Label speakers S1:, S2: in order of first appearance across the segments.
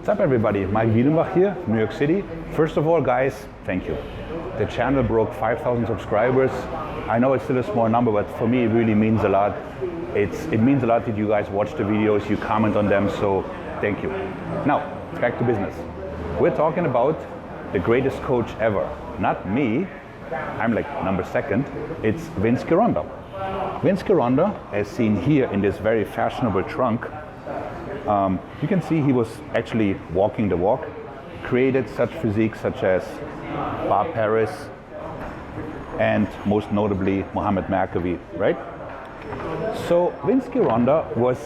S1: What's up everybody, Maik here, New York City. First of all guys, thank you. The channel broke 5,000 subscribers. I know it's still a small number, but for me it really means a lot. It means a lot that you guys watch the videos, you comment on them, so thank you. Now, back to business. We're talking about the greatest coach ever. Not me, I'm like number second, it's Vince Gironda. Vince Gironda, as seen here in this very fashionable trunk, you can see he was actually walking the walk, created such physiques such as Bob Harris and most notably Mohammed Maik, right? So Vince Gironda was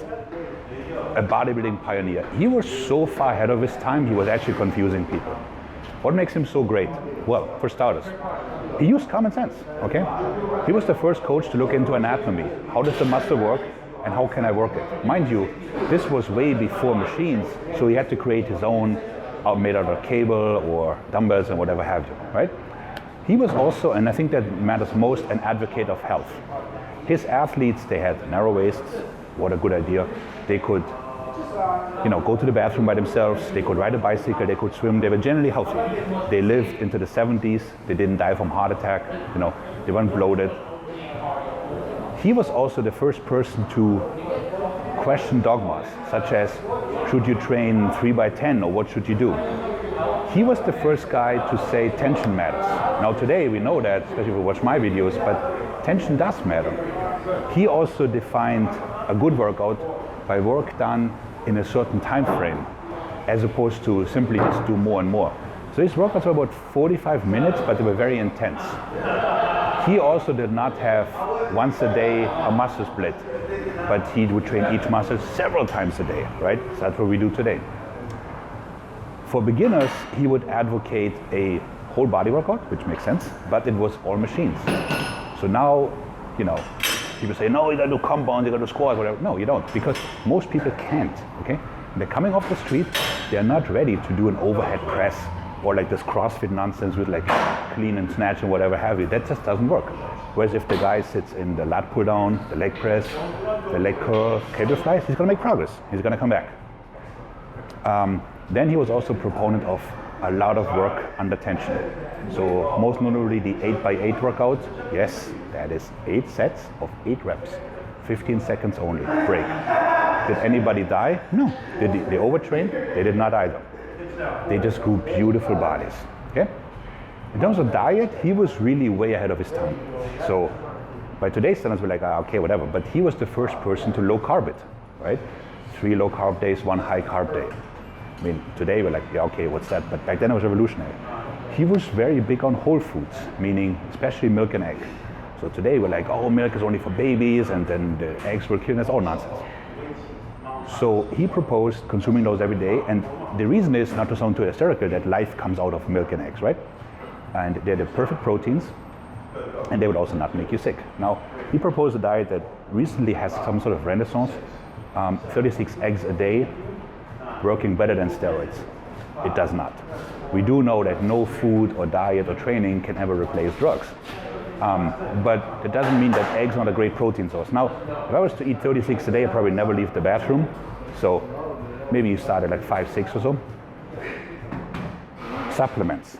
S1: a bodybuilding pioneer. He was so far ahead of his time, he was actually confusing people. What makes him so great? Well, for starters, he used common sense, okay? He was the first coach to look into anatomy. How does the muscle work and how can I work it? Mind you, this was way before machines, so he had to create his own made out of cable or dumbbells and whatever have you, right? He was also, and I think that matters most, an advocate of health. His athletes, they had narrow waists. What a good idea. They could, go to the bathroom by themselves. They could ride a bicycle. They could swim. They were generally healthy. They lived into the 70s. They didn't die from heart attack. They weren't bloated. He was also the first person to question dogmas, such as, should you train 3x10 or what should you do? He was the first guy to say tension matters. Now today we know that, especially if you watch my videos, but tension does matter. He also defined a good workout by work done in a certain time frame, as opposed to simply just do more and more. So his workouts were about 45 minutes, but they were very intense. He also did not have once a day a muscle split, but he would train each muscle several times a day, right? So that's what we do today. For beginners, he would advocate a whole body workout, which makes sense, but it was all machines. So now, people say, no, you gotta do compounds, you gotta do squats, whatever. No, you don't, because most people can't, okay? They're coming off the street, they're not ready to do an overhead press or like this CrossFit nonsense with like clean and snatch and whatever have you. That just doesn't work. Whereas if the guy sits in the lat pull down, the leg press, the leg curl, cable flies, he's gonna make progress. He's gonna come back. Then he was also a proponent of a lot of work under tension. So most notably the 8x8 workout. Yes, that is 8 sets of 8 reps, 15 seconds only, break. Did anybody die? No. Did they overtrain? They did not either. They just grew beautiful bodies, okay? In terms of diet, he was really way ahead of his time. So by today's standards, we're like, okay, whatever. But he was the first person to low carb it, right? 3 low carb days, 1 high carb day. I mean, today we're like, yeah, okay, what's that? But back then it was revolutionary. He was very big on whole foods, meaning especially milk and egg. So today we're like, oh, milk is only for babies, and then the eggs will kill, that's all nonsense. So he proposed consuming those every day, and the reason is, not to sound too hysterical, that life comes out of milk and eggs, right? And they're the perfect proteins, and they would also not make you sick. Now, he proposed a diet that recently has some sort of renaissance, 36 eggs a day, working better than steroids. It does not. We do know that no food or diet or training can ever replace drugs. But it doesn't mean that eggs are not a great protein source. Now, if I was to eat 36 a day, I'd probably never leave the bathroom. So maybe you start at like 5, 6 or so. Supplements.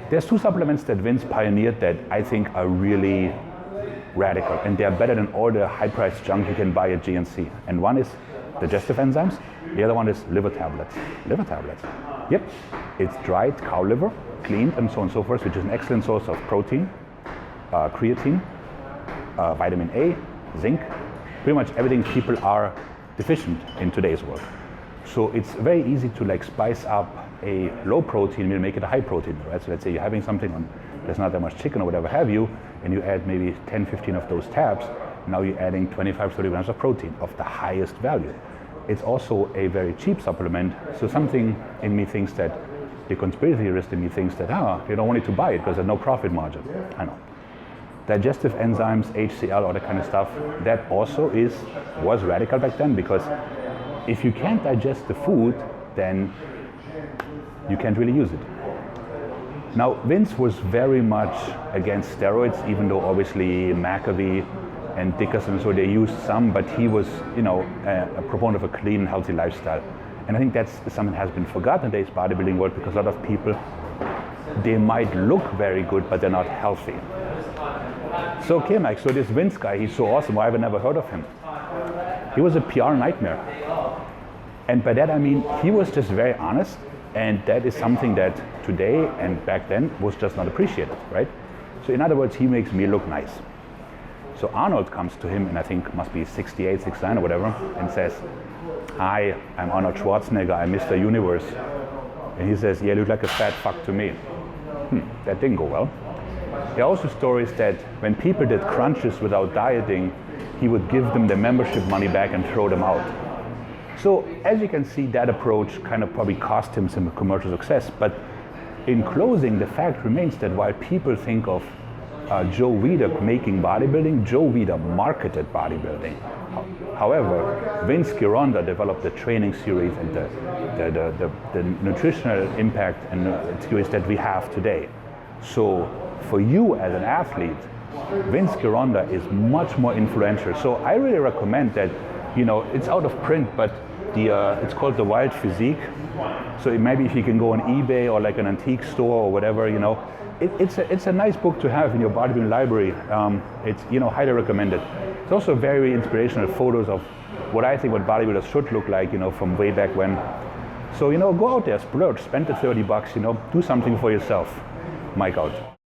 S1: There's 2 supplements that Vince pioneered that I think are really radical, and they're better than all the high-priced junk you can buy at GNC. And one is digestive enzymes, the other one is liver tablets. Liver tablets. Yep, it's dried cow liver, cleaned and so on and so forth, which is an excellent source of protein, creatine, vitamin A, zinc, pretty much everything people are deficient in today's world. So it's very easy to like spice up a low protein meal, make it a high protein meal, right? So let's say you're having something on, there's not that much chicken or whatever have you, and you add maybe 10, 15 of those tabs, now you're adding 25, 30 grams of protein of the highest value. It's also a very cheap supplement, so something in me thinks that, the conspiracy theorist in me thinks that, they don't want you to buy it because there's no profit margin. I know. Digestive enzymes, HCl, all that kind of stuff, that also was radical back then, because if you can't digest the food, then you can't really use it. Now, Vince was very much against steroids, even though obviously Maik and Dickerson, so they used some, but he was, a proponent of a clean, healthy lifestyle. And I think that's something that has been forgotten in today's bodybuilding world, because a lot of people, they might look very good, but they're not healthy. So, okay, Maik, so this Vince guy, he's so awesome. Why have I never heard of him? He was a PR nightmare. And by that I mean, he was just very honest, and that is something that today and back then was just not appreciated, right? So in other words, he makes me look nice. So Arnold comes to him, and I think must be 68, 69 or whatever, and says, "Hi, I'm Arnold Schwarzenegger, I'm Mr. Universe." And he says, "Yeah, you look like a fat fuck to me." That didn't go well. There are also stories that when people did crunches without dieting, he would give them their membership money back and throw them out. So as you can see, that approach kind of probably cost him some commercial success. But in closing, the fact remains that while people think of Joe Weider making bodybuilding, Joe Weider marketed bodybuilding. However, Vince Gironda developed the training series and the nutritional impact and series that we have today. So for you as an athlete, Vince Gironda is much more influential. So I really recommend that, you know, it's out of print, but it's called The Wild Physique. So maybe if you can go on eBay or like an antique store or whatever, you know, it's a nice book to have in your bodybuilding library. It's, you know, highly recommended. It's also very inspirational photos of what I think what bodybuilders should look like, you know, from way back when. So, you know, go out there, splurge, spend the $30, you know, do something for yourself. Maik out.